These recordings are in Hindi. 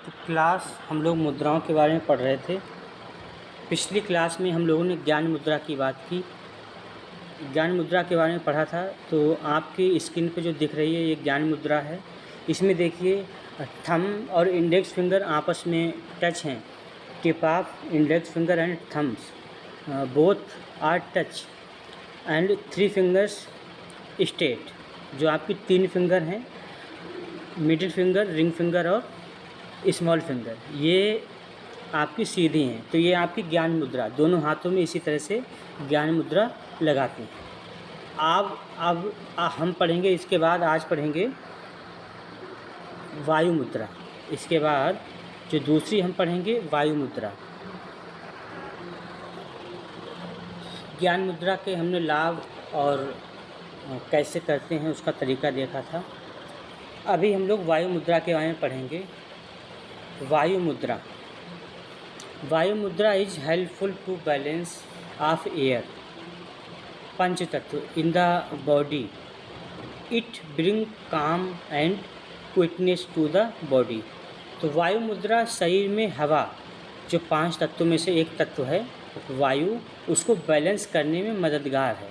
क्लास हम लोग मुद्राओं के बारे में पढ़ रहे थे। पिछली क्लास में हम लोगों ने ज्ञान मुद्रा की बात की। ज्ञान मुद्रा के बारे में पढ़ा था। तो आपकी स्क्रीन पे जो दिख रही है ये ज्ञान मुद्रा है। इसमें देखिए थंब और इंडेक्स फिंगर आपस में टच हैं। Tip of index finger and thumbs both are touch and 3 fingers straight. जो आपकी 3 फिंगर हैं, मिडिल फिंगर, रिंग फिंगर और स्मॉल फिंगर, ये आपकी सीधी हैं। तो ये आपकी ज्ञान मुद्रा, दोनों हाथों में इसी तरह से ज्ञान मुद्रा लगाते हैं। अब हम पढ़ेंगे, इसके बाद आज पढ़ेंगे वायु मुद्रा। इसके बाद जो दूसरी हम पढ़ेंगे वायु मुद्रा। ज्ञान मुद्रा के हमने लाभ और कैसे करते हैं उसका तरीका देखा था। अभी हम लोग वायु मुद्रा के बारे में पढ़ेंगे। Vayu Mudra is helpful to balance of air panch tattva in the body. It bring calm and quickness to the body. तो वायु मुद्रा शरीर में हवा, जो 5 तत्वों में से एक तत्व है वायु, उसको बैलेंस करने में मददगार है।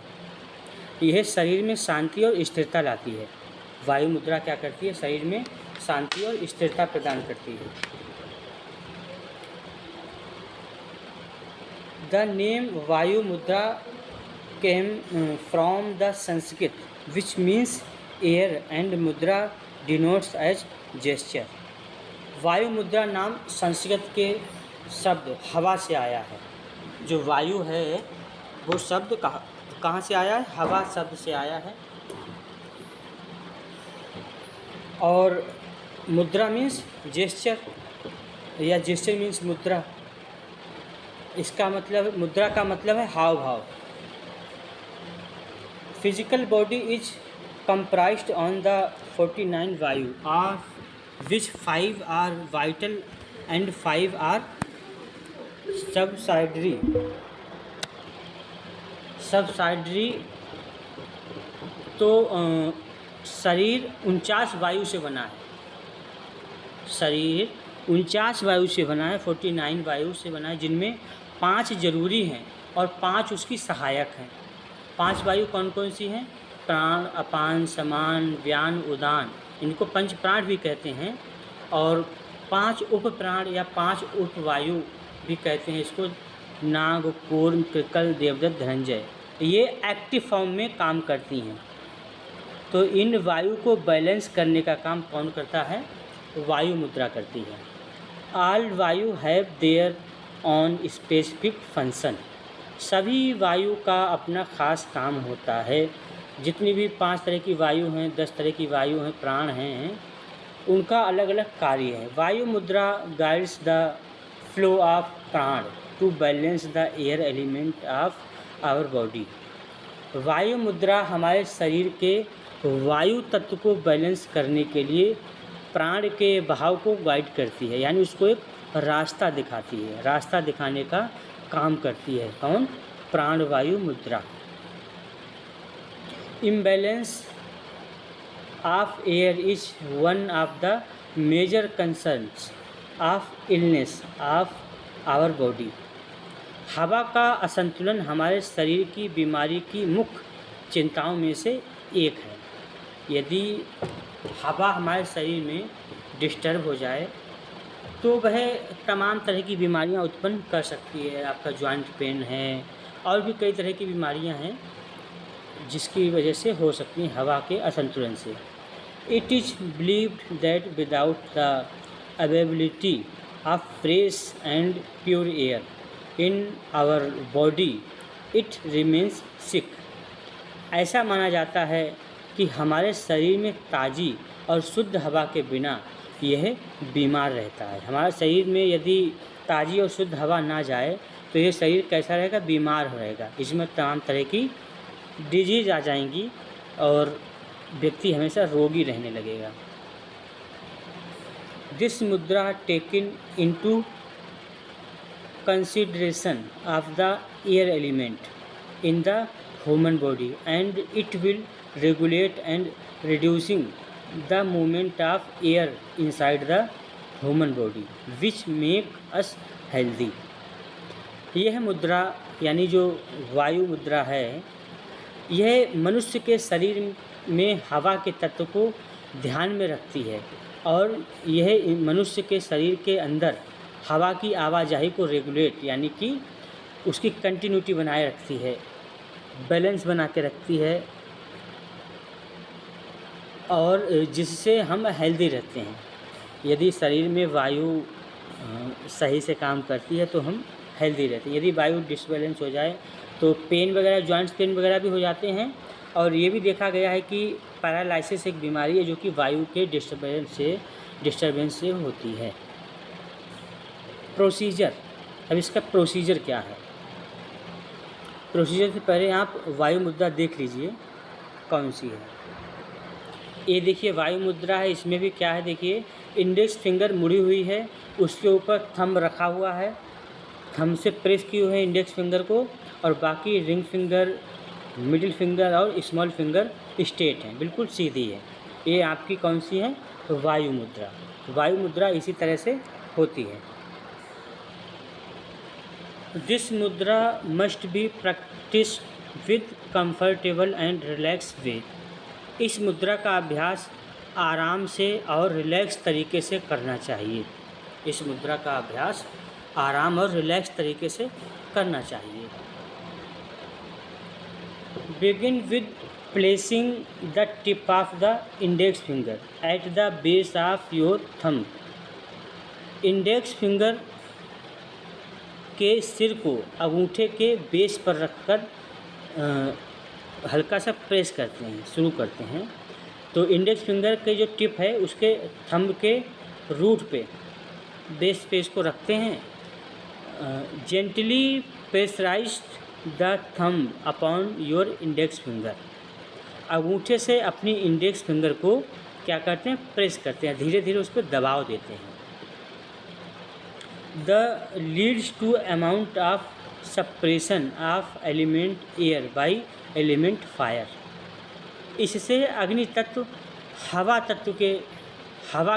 यह शरीर में शांति और स्थिरता लाती है। वायु मुद्रा क्या करती है? शरीर में शांति और स्थिरता प्रदान करती है। द नेम वायु मुद्रा came from the Sanskrit which means air and मुद्रा डिनोट्स एज जेस्चर। वायु मुद्रा नाम संस्कृत के शब्द हवा से आया है। जो वायु है वो शब्द कहाँ से आया है? हवा शब्द से आया है। और मुद्रा मीन्स जेस्चर, या जेस्चर मीन्स मुद्रा। इसका मतलब, मुद्रा का मतलब है हाव भाव। Physical body is comprised on the 49 vayu of which 5 are vital and 5 are subsidiary. तो शरीर 49 वायु से बना है। शरीर 49 वायु से बना है, 49 वायु से बना है, जिनमें 5 जरूरी हैं और 5 उसकी सहायक हैं। 5 वायु कौन कौन सी हैं? प्राण, अपान, समान, व्यान, उदान, इनको पंच प्राण भी कहते हैं। और 5 उप प्राण या 5 उप वायु भी कहते हैं इसको। नाग, कूर्म, कृकल, देवदत्त, धनंजय, ये एक्टिव फॉर्म में काम करती हैं। तो इन वायु को बैलेंस करने का काम कौन करता है? वायु मुद्रा करती है। ऑल वायु have their on specific function. सभी वायु का अपना खास काम होता है। जितनी भी 5 तरह की वायु हैं, 10 तरह की वायु हैं, प्राण हैं, उनका अलग अलग कार्य है। Vayu Mudra guides the flow of prana to balance the air element of our body. वायु मुद्रा हमारे शरीर के वायु तत्व को बैलेंस करने के लिए प्राण के बहाव को गाइड करती है, यानी उसको एक रास्ता दिखाती है, रास्ता दिखाने का काम करती है। कौन? प्राण वायु मुद्रा। Imbalance of air is one of the major concerns of illness of our body. हवा का असंतुलन हमारे शरीर की बीमारी की मुख्य चिंताओं में से एक है। यदि हवा हमारे शरीर में डिस्टर्ब हो जाए तो वह तमाम तरह की बीमारियां उत्पन्न कर सकती है। आपका जॉइंट पेन है और भी कई तरह की बीमारियां हैं जिसकी वजह से हो सकती हैं हवा के असंतुलन से। It is believed that without the availability of fresh and pure air in our body it remains sick. ऐसा माना जाता है कि हमारे शरीर में ताज़ी और शुद्ध हवा के बिना यह बीमार रहता है। हमारे शरीर में यदि ताज़ी और शुद्ध हवा ना जाए तो यह शरीर कैसा रहेगा? बीमार रहेगा। इसमें तमाम तरह की डिजीज़ आ जाएंगी और व्यक्ति हमेशा रोगी रहने लगेगा। दिस मुद्रा taken into consideration of the air element in the human body and it will regulate and reducing the movement of air inside the human body which make us healthy. यह मुद्रा यानी जो वायु मुद्रा है, यह मनुष्य के शरीर में हवा के तत्व को ध्यान में रखती है और यह मनुष्य के शरीर के अंदर हवा की आवाजाही को रेगुलेट यानी कि उसकी कंटिन्यूटी बनाए रखती है, बैलेंस बना के रखती है और जिससे हम हेल्दी रहते हैं। यदि शरीर में वायु सही से काम करती है तो हम हेल्दी रहते हैं। यदि वायु डिसबैलेंस हो जाए तो पेन वगैरह, जॉइंट्स पेन वगैरह भी हो जाते हैं। और ये भी देखा गया है कि पैरालिसिस एक बीमारी है जो कि वायु के डिस्टर्बेंस से होती है। प्रोसीजर, अब इसका प्रोसीजर क्या है? प्रोसीजर से पहले आप वायु मुद्रा देख लीजिए कौन सी है। ये देखिए वायु मुद्रा है, इसमें भी क्या है देखिए, इंडेक्स फिंगर मुड़ी हुई है, उसके ऊपर थंब रखा हुआ है, थंब से प्रेस किए हुए हैं इंडेक्स फिंगर को, और बाकी रिंग फिंगर, मिडिल फिंगर और स्मॉल फिंगर स्ट्रेट हैं, बिल्कुल सीधी है। ये आपकी कौन सी है? वायु मुद्रा। वायु मुद्रा इसी तरह से होती है। This mudra must be practice with comfortable and relax way. इस मुद्रा का अभ्यास आराम से और रिलैक्स तरीके से करना चाहिए। इस मुद्रा का अभ्यास आराम और रिलैक्स तरीके से करना चाहिए। Begin with placing the tip of the index finger at the base of your thumb। Index finger के सिर को अंगूठे के बेस पर रखकर हल्का सा प्रेस करते हैं, शुरू करते हैं। तो इंडेक्स फिंगर के जो टिप है उसके थंब के रूट पे, बेस पे इसको रखते हैं। Gently pressurise the thumb upon your index finger. अंगूठे से अपनी इंडेक्स फिंगर को क्या करते हैं? प्रेस करते हैं, धीरे धीरे उस पर दबाव देते हैं। The leads to amount of suppression of element air by element fire. इससे अग्नि तत्व हवा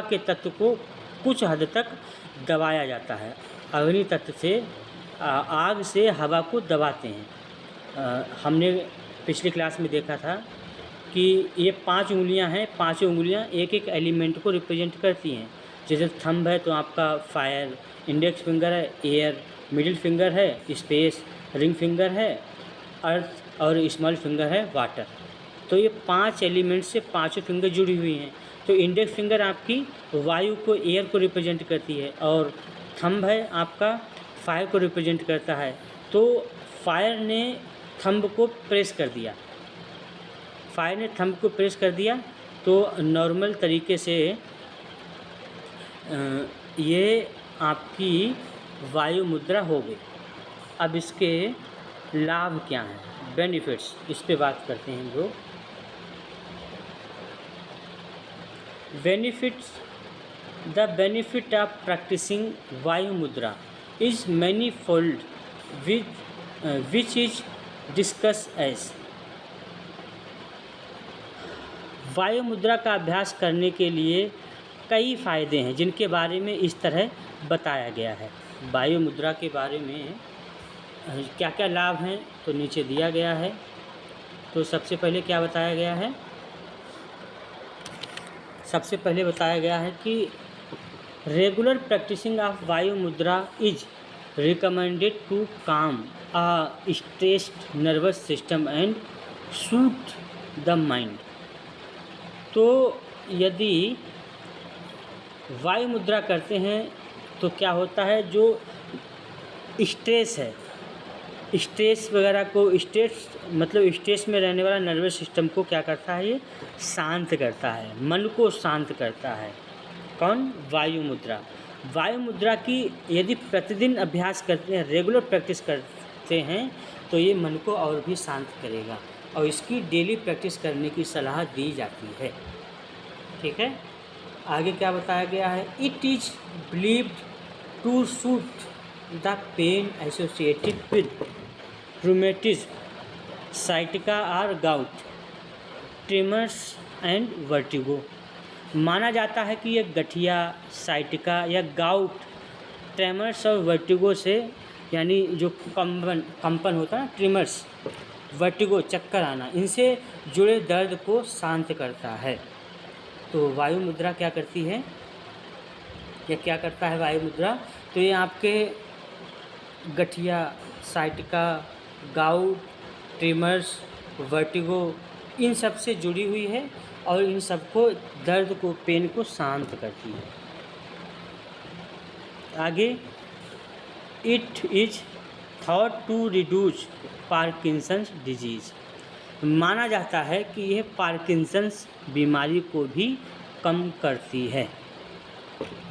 के तत्व को कुछ हद तक दबाया जाता है। अग्नि तत्व से आग से हवा को दबाते हैं। हमने पिछली क्लास में देखा था कि ये 5 उंगलियां हैं, 5 उंगलियां एक एक एलिमेंट को रिप्रेजेंट करती हैं। जैसे थंब है तो आपका फायर, इंडेक्स फिंगर है एयर, मिडिल फिंगर है स्पेस, रिंग फिंगर है अर्थ और स्मॉल फिंगर है वाटर। तो ये 5 एलिमेंट से 5 फिंगर जुड़ी हुई हैं। तो इंडेक्स फिंगर आपकी वायु को, एयर को रिप्रेजेंट करती है और थंब है आपका फायर को रिप्रेजेंट करता है। तो फायर ने थंब को प्रेस कर दिया, फायर ने थंब को प्रेस कर दिया तो नॉर्मल तरीके से ये आपकी वायु मुद्रा हो गई। अब इसके लाभ क्या हैं, बेनिफिट्स, इस पे बात करते हैं जो benefits. The benefit of practising Vayu Mudra is manifold which is discuss as. वायु मुद्रा का अभ्यास करने के लिए कई फ़ायदे हैं जिनके बारे में इस तरह बताया गया है। वायु मुद्रा के बारे में क्या क्या लाभ हैं तो नीचे दिया गया है। तो सबसे पहले क्या बताया गया है? सबसे पहले बताया गया है कि रेगुलर प्रैक्टिसिंग ऑफ वायु मुद्रा इज रिकमेंडेड टू काम a stressed nervous system and soothe the mind। तो यदि वायु मुद्रा करते हैं तो क्या होता है, जो स्ट्रेस है, स्ट्रेस वगैरह को, स्ट्रेस मतलब स्ट्रेस में रहने वाला नर्वस सिस्टम को क्या करता है, ये शांत करता है, मन को शांत करता है। कौन? वायु मुद्रा। वायु मुद्रा की यदि प्रतिदिन अभ्यास करते हैं, रेगुलर प्रैक्टिस करते हैं तो ये मन को और भी शांत करेगा और इसकी डेली प्रैक्टिस करने की सलाह दी जाती है। ठीक है, आगे क्या बताया गया है? It is believed to soothe the pain associated with rheumatism, sciatica और गाउट, ट्रिमर्स एंड वर्टिगो। माना जाता है कि यह गठिया, साइटिका या गाउट, ट्रेमर्स और वर्टिगो से, यानी जो कंपन होता है ना, ट्रिमर्स, वर्टिगो, चक्कर आना, इनसे जुड़े दर्द को शांत करता है। तो वायु मुद्रा क्या करती है, या क्या करता है वायु मुद्रा? तो ये आपके गठिया, साइटिका, गाउट, ट्रिमर्स, वर्टिगो, इन सब से जुड़ी हुई है और इन सबको दर्द को, पेन को शांत करती है। आगे, it is thought to reduce Parkinson's disease. माना जाता है कि यह पार्किंसंस बीमारी को भी कम करती है।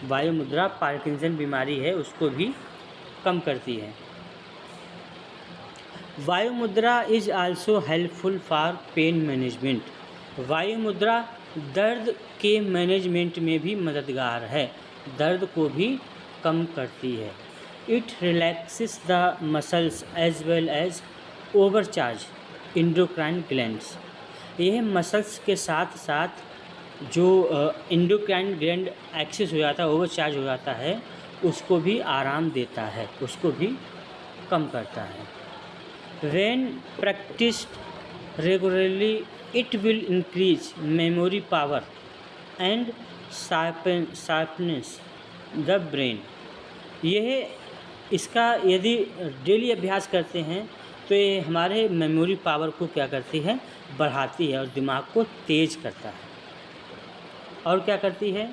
वायु मुद्रा पार्किंसन बीमारी है उसको भी कम करती है। Vayu Mudra is also helpful for pain management. वायु मुद्रा दर्द के मैनेजमेंट में भी मददगार है, दर्द को भी कम करती है। It relaxes the muscles as well as overcharge endocrine glands. यह मसल्स के साथ साथ जो एंडोक्राइन ग्लैंड एक्सेस हो जाता है, ओवरचार्ज हो जाता है, उसको भी आराम देता है, उसको भी कम करता है। When practised regularly it will increase memory power and sharpness the brain. यह इसका यदि डेली अभ्यास करते हैं तो ये हमारे मेमोरी पावर को क्या करती है, बढ़ाती है और दिमाग को तेज करता है। और क्या करती है,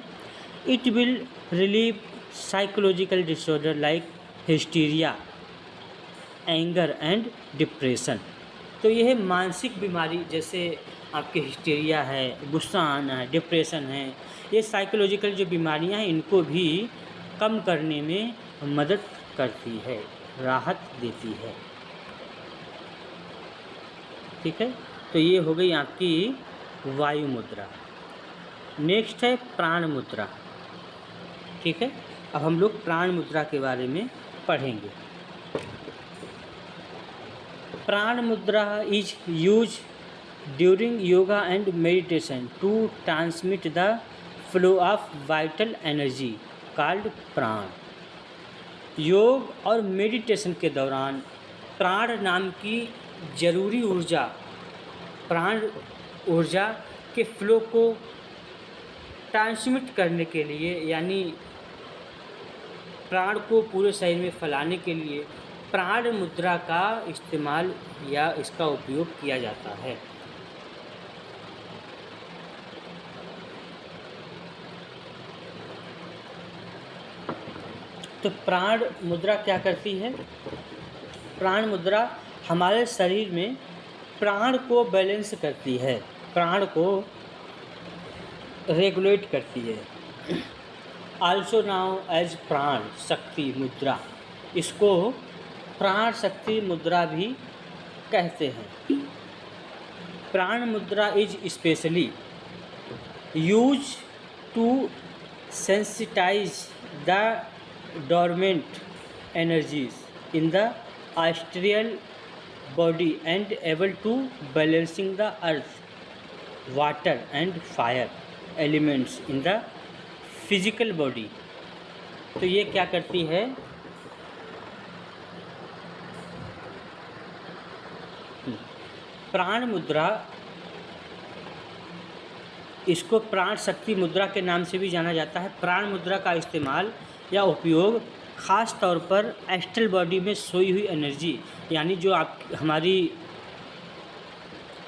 it will relieve psychological disorder like hysteria, anger and depression. तो यह मानसिक बीमारी जैसे आपके हिस्टीरिया है, गुस्सा आना है, डिप्रेशन है, ये साइकोलॉजिकल जो बीमारियां हैं इनको भी कम करने में मदद करती है, राहत देती है। ठीक है, तो ये हो गई आपकी वायु मुद्रा। नेक्स्ट है प्राण मुद्रा। ठीक है, अब हम लोग प्राण मुद्रा के बारे में पढ़ेंगे। Prana Mudra is use during yoga and meditation to transmit the flow of vital energy called prana. योग और मेडिटेशन के दौरान प्राण नाम की जरूरी ऊर्जा, प्राण ऊर्जा के फ्लो को ट्रांसमिट करने के लिए, यानी प्राण को पूरे शरीर में फैलाने के लिए प्राण मुद्रा का इस्तेमाल या इसका उपयोग किया जाता है। तो प्राण मुद्रा क्या करती है? प्राण मुद्रा हमारे शरीर में प्राण को बैलेंस करती है, प्राण को रेगुलेट करती है। आल्सो नाउ एज प्राण शक्ति मुद्रा, इसको प्राण शक्ति मुद्रा भी कहते हैं। Prana Mudra is specially use to sensitise the dormant energies in the astral body and able to balancing the earth, water and fire elements in the physical body। तो ये क्या करती है, प्राण मुद्रा, इसको प्राण शक्ति मुद्रा के नाम से भी जाना जाता है। प्राण मुद्रा का इस्तेमाल या उपयोग ख़ास तौर पर एस्ट्रल बॉडी में सोई हुई एनर्जी, यानी जो आप हमारी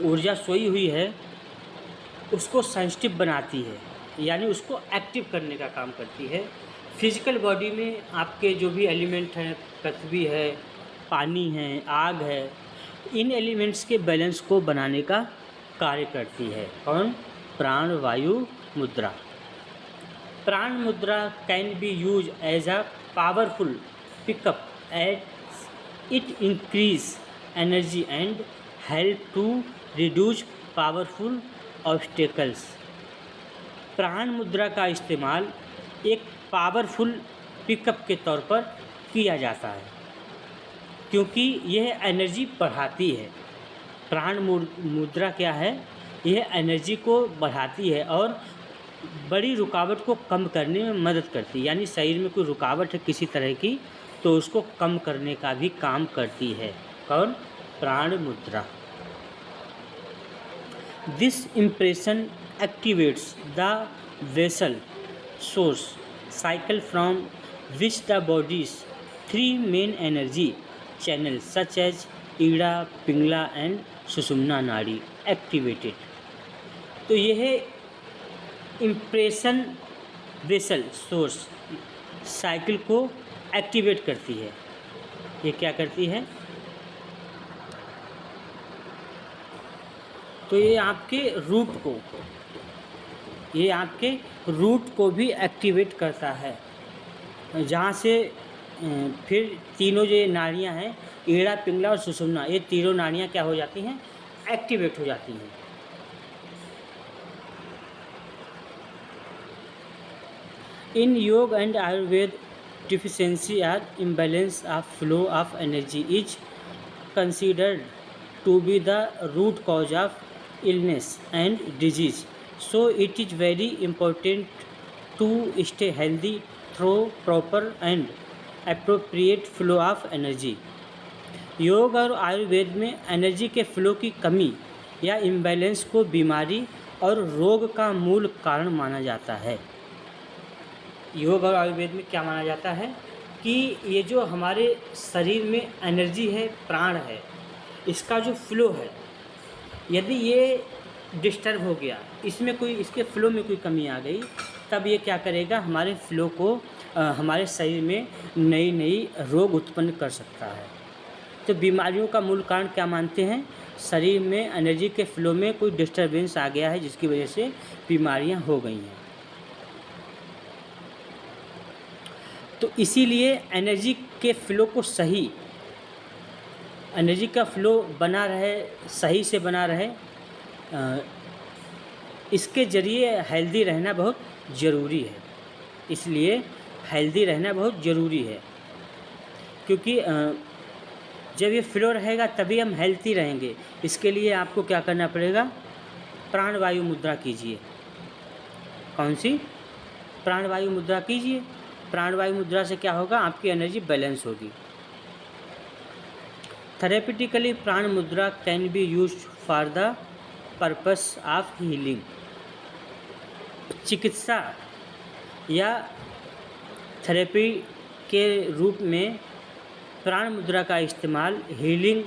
ऊर्जा सोई हुई है उसको सेंसिटिव बनाती है, यानी उसको एक्टिव करने का काम करती है। फिजिकल बॉडी में आपके जो भी एलिमेंट हैं, पृथ्वी है, पानी है, आग है, इन एलिमेंट्स के बैलेंस को बनाने का कार्य करती है। कौन? प्राण वायु मुद्रा। Prana Mudra can be use as a powerful pickup as it increase energy and help to reduce powerful obstacles. प्राण मुद्रा का इस्तेमाल एक पावरफुल पिकअप के तौर पर किया जाता है क्योंकि यह एनर्जी बढ़ाती है। प्राण मुद्रा क्या है? यह एनर्जी को बढ़ाती है और बड़ी रुकावट को कम करने में मदद करती है, यानी शरीर में कोई रुकावट है किसी तरह की तो उसको कम करने का भी काम करती है। कौन? Prana Mudra. This impression activates the vessel source cycle from which the body's 3 main energy channel such as Ida, Pingala and Sushumna nadi activated. तो यह इम्प्रेशन वेसल सोर्स साइकिल को एक्टिवेट करती है। ये क्या करती है? तो ये आपके रूट को भी एक्टिवेट करता है, जहाँ से फिर तीनों जो नाड़ियाँ हैं, ईड़ा, पिंगला और सुषुम्ना, ये तीनों नाड़ियाँ क्या हो जाती हैं? एक्टिवेट हो जाती हैं। In Yoga and Ayurveda, deficiency or imbalance of flow of energy is considered to be the root cause of illness and disease. So it is very important to stay healthy through proper and appropriate flow of energy. योग और आयुर्वेद में एनर्जी के फ्लो की कमी या इम्बैलेंस को बीमारी और रोग का मूल कारण माना जाता है। योग और आयुर्वेद में क्या माना जाता है कि ये जो हमारे शरीर में एनर्जी है, प्राण है, इसका जो फ्लो है, यदि ये डिस्टर्ब हो गया, इसमें कोई, इसके फ्लो में कोई कमी आ गई, तब ये क्या करेगा? हमारे फ्लो को, हमारे शरीर में नई नई रोग उत्पन्न कर सकता है। तो बीमारियों का मूल कारण क्या मानते हैं? शरीर में एनर्जी के फ्लो में कोई डिस्टर्बेंस आ गया है, जिसकी वजह से बीमारियां हो गई हैं। तो इसीलिए एनर्जी के फ़्लो को सही, एनर्जी का फ़्लो बना रहे, सही से बना रहे, इसके ज़रिए हेल्दी रहना बहुत ज़रूरी है। इसलिए हेल्दी रहना बहुत ज़रूरी है, क्योंकि जब ये फ़्लो रहेगा तभी हम हेल्थी रहेंगे। इसके लिए आपको क्या करना पड़ेगा? प्राणवायु मुद्रा कीजिए। कौन सी? प्राणवायु मुद्रा कीजिए। प्राणवायु मुद्रा से क्या होगा? आपकी एनर्जी बैलेंस होगी। थेरेपिटिकली प्राण Mudra can be used for the purpose of healing. चिकित्सा या थेरेपी के रूप में प्राण मुद्रा का इस्तेमाल हीलिंग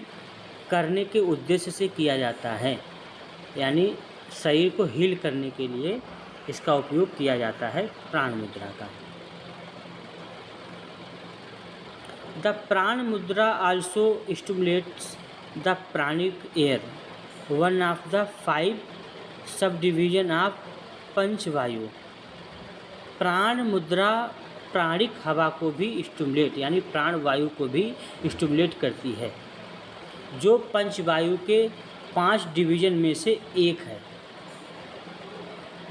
करने के उद्देश्य से किया जाता है, यानी शरीर को हील करने के लिए इसका उपयोग किया जाता है प्राण मुद्रा का। The Prana Mudra also stimulates the pranic air, one of the 5 sub division of पंचवायु। प्राण मुद्रा प्राणिक हवा को भी स्टिमुलेट, यानी प्राण वायु को भी स्टिमुलेट करती है, जो पंचवायु के 5 डिवीजन में से एक है।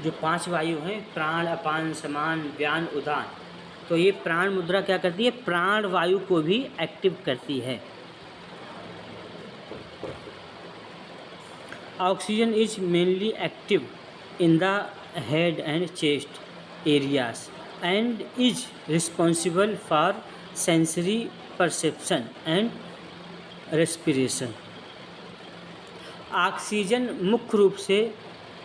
जो 5 वायु हैं, प्राण, अपान, समान, व्यान, उदान, तो ये प्राण मुद्रा क्या करती है? प्राण वायु को भी एक्टिव करती है। Oxygen is mainly active in the head and chest areas and is responsible for sensory perception and respiration। Oxygen मुख्य रूप से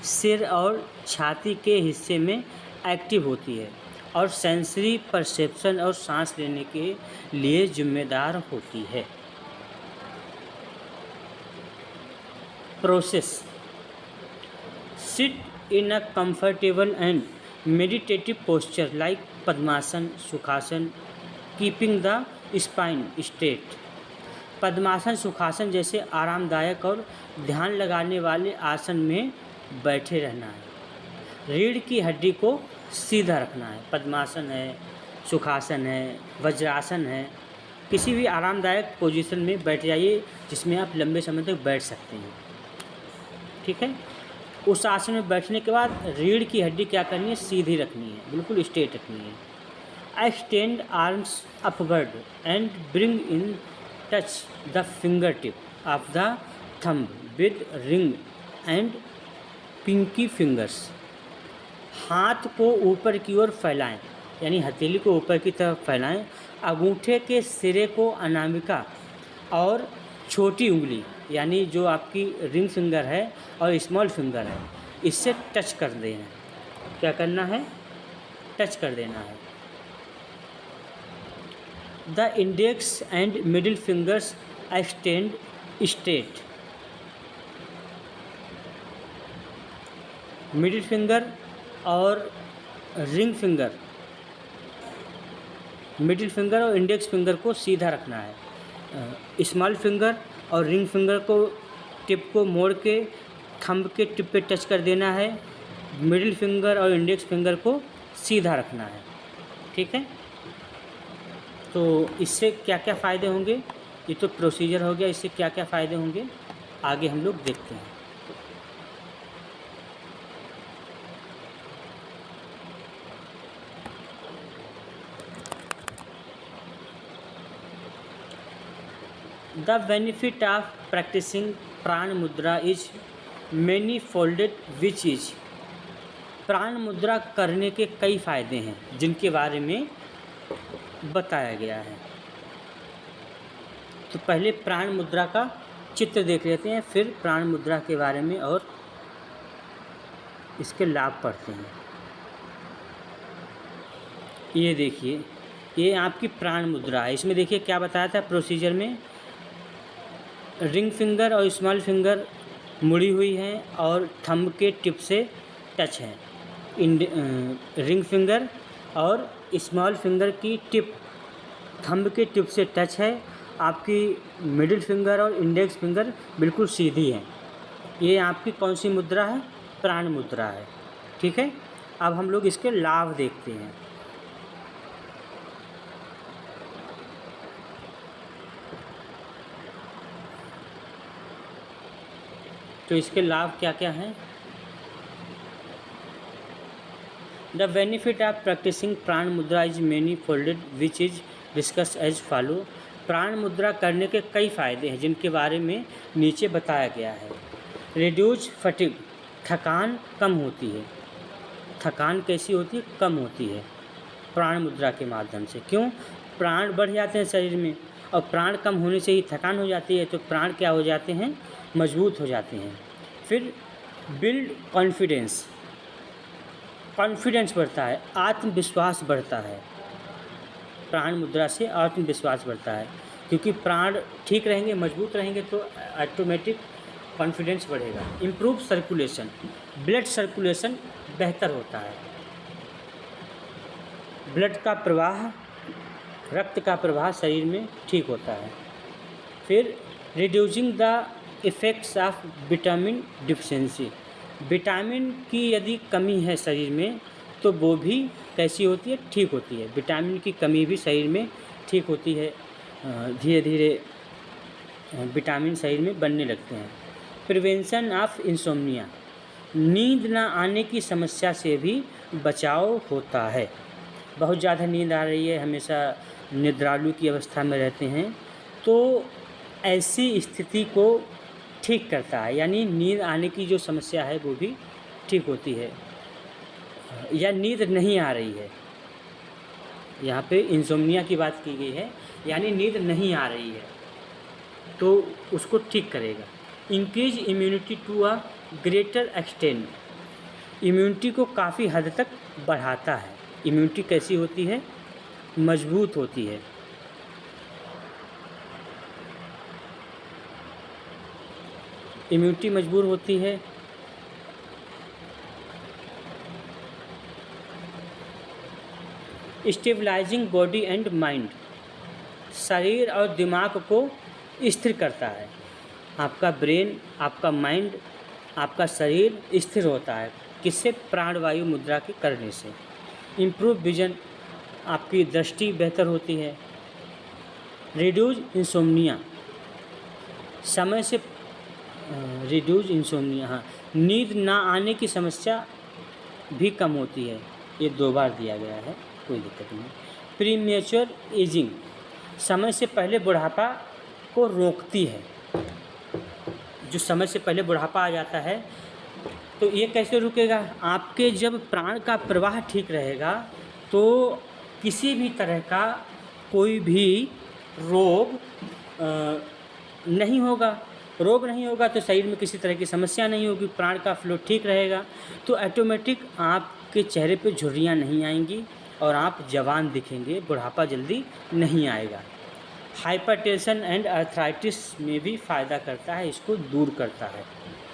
सिर और छाती के हिस्से में एक्टिव होती है और सेंसरी परसेप्शन और सांस लेने के लिए जिम्मेदार होती है। Process: sit in a comfortable and meditative posture like Padmasana, Sukhasana, keeping the spine straight. Padmasana, Sukhasana जैसे आरामदायक और ध्यान लगाने वाले आसन में बैठे रहना है। रीढ़ की हड्डी को सीधा रखना है। पद्मासन है, सुखासन है, वज्रासन है, किसी भी आरामदायक पोजीशन में बैठ जाइए जिसमें आप लंबे समय तक बैठ सकते हैं। ठीक है। उस आसन में बैठने के बाद रीढ़ की हड्डी क्या करनी है? सीधी रखनी है, बिल्कुल स्ट्रेट रखनी है। Extend arms upward and bring in touch the finger tip of the thumb with ring and pinky fingers. हाथ को ऊपर की ओर फैलाएं, यानी हथेली को ऊपर की तरफ फैलाएं। अंगूठे के सिरे को अनामिका और छोटी उंगली, यानी जो आपकी रिंग फिंगर है और स्मॉल फिंगर है, इससे टच कर देना। क्या करना है? टच कर देना है। The index and middle fingers extend straight. Middle finger और रिंग फिंगर, मिडिल फिंगर और इंडेक्स फिंगर को सीधा रखना है। स्मॉल फिंगर और रिंग फिंगर को टिप को मोड़ के थंब के टिप पे टच कर देना है। मिडिल फिंगर और इंडेक्स फिंगर को सीधा रखना है। ठीक है, तो इससे क्या क्या फ़ायदे होंगे? ये तो प्रोसीजर हो गया, इससे क्या क्या फ़ायदे होंगे आगे हम लोग देखते हैं। The benefit of practising Prana Mudra is many folded, which is. प्राण मुद्रा करने के कई फ़ायदे हैं जिनके बारे में बताया गया है। तो पहले प्राण मुद्रा का चित्र देख लेते हैं, फिर प्राण मुद्रा के बारे में और इसके लाभ पढ़ते हैं। ये देखिए, ये आपकी प्राण मुद्रा है। इसमें देखिए क्या बताया था प्रोसीजर में, रिंग फिंगर और स्मॉल फिंगर मुड़ी हुई हैं और थंब के टिप से टच है। रिंग फिंगर और स्मॉल फिंगर की टिप थंब के टिप से टच है। आपकी मिडिल फिंगर और इंडेक्स फिंगर बिल्कुल सीधी है। ये आपकी कौन सी मुद्रा है? प्राण मुद्रा है। ठीक है, अब हम लोग इसके लाभ देखते हैं। तो इसके लाभ क्या क्या हैं? The benefit of practising Prana Mudra is many folded, which is discuss as follow. प्राण मुद्रा करने के कई फ़ायदे हैं जिनके बारे में नीचे बताया गया है। रिड्यूज फटिग, थकान कम होती है। थकान कैसी होती है? कम होती है प्राण मुद्रा के माध्यम से। क्यों? प्राण बढ़ जाते हैं शरीर में, और प्राण कम होने से ही थकान हो जाती है, तो प्राण क्या हो जाते हैं? मजबूत हो जाते हैं। फिर बिल्ड कॉन्फिडेंस, कॉन्फिडेंस बढ़ता है, आत्मविश्वास बढ़ता है। प्राण मुद्रा से आत्मविश्वास बढ़ता है, क्योंकि प्राण ठीक रहेंगे, मजबूत रहेंगे, तो ऑटोमेटिक कॉन्फिडेंस बढ़ेगा। इम्प्रूव सर्कुलेशन, ब्लड सर्कुलेशन बेहतर होता है। ब्लड का प्रवाह, रक्त का प्रवाह शरीर में ठीक होता है। फिर reducing the effects of vitamin deficiency, vitamin की यदि कमी है शरीर में तो वो भी कैसी होती है? ठीक होती है। विटामिन की कमी भी शरीर में ठीक होती है। धीरे धीरे विटामिन शरीर में बनने लगते हैं। प्रिवेंशन ऑफ इंसोम्निया, नींद ना आने की समस्या से भी बचाव होता है। बहुत ज़्यादा नींद आ रही है, हमेशा निद्रालु की अवस्था में रहते हैं, तो ऐसी स्थिति को ठीक करता है, यानी नींद आने की जो समस्या है वो भी ठीक होती है। या नींद नहीं आ रही है, यहाँ पे इंसोम्निया की बात की गई है, यानी नींद नहीं आ रही है, तो उसको ठीक करेगा। Increase immunity to a greater extent, immunity को काफ़ी हद तक बढ़ाता है। इम्यूनिटी कैसी होती है? मजबूत होती है। इम्यूनिटी मजबूत होती है। स्टेबलाइजिंग बॉडी एंड माइंड, शरीर और दिमाग को स्थिर करता है। आपका ब्रेन, आपका माइंड, आपका शरीर स्थिर होता है। किससे? प्राणवायु मुद्रा के करने से। इम्प्रूव विजन, आपकी दृष्टि बेहतर होती है। रिड्यूज इंसोम्निया, समय से रिड्यूज इंसोम्निया, हाँ, नींद ना आने की समस्या भी कम होती है। ये 2 बार दिया गया है, कोई दिक्कत नहीं। प्रीमेच्योर एजिंग, समय से पहले बुढ़ापा को रोकती है। जो समय से पहले बुढ़ापा आ जाता है तो ये कैसे रुकेगा? आपके जब प्राण का प्रवाह ठीक रहेगा तो किसी भी तरह का कोई भी रोग नहीं होगा। रोग नहीं होगा तो शरीर में किसी तरह की समस्या नहीं होगी, प्राण का फ्लो ठीक रहेगा, तो ऑटोमेटिक आपके चेहरे पे झुर्रियाँ नहीं आएंगी और आप जवान दिखेंगे, बुढ़ापा जल्दी नहीं आएगा। हाइपरटेंशन एंड आर्थराइटिस में भी फ़ायदा करता है, इसको दूर करता है।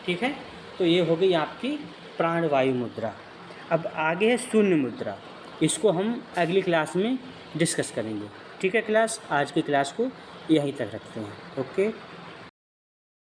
ठीक है, तो ये हो गई आपकी प्राणवायु मुद्रा। अब आगे है शून्य मुद्रा, इसको हम अगली क्लास में डिस्कस करेंगे। ठीक है क्लास, आज की क्लास को यहीं तक रखते हैं। ओके।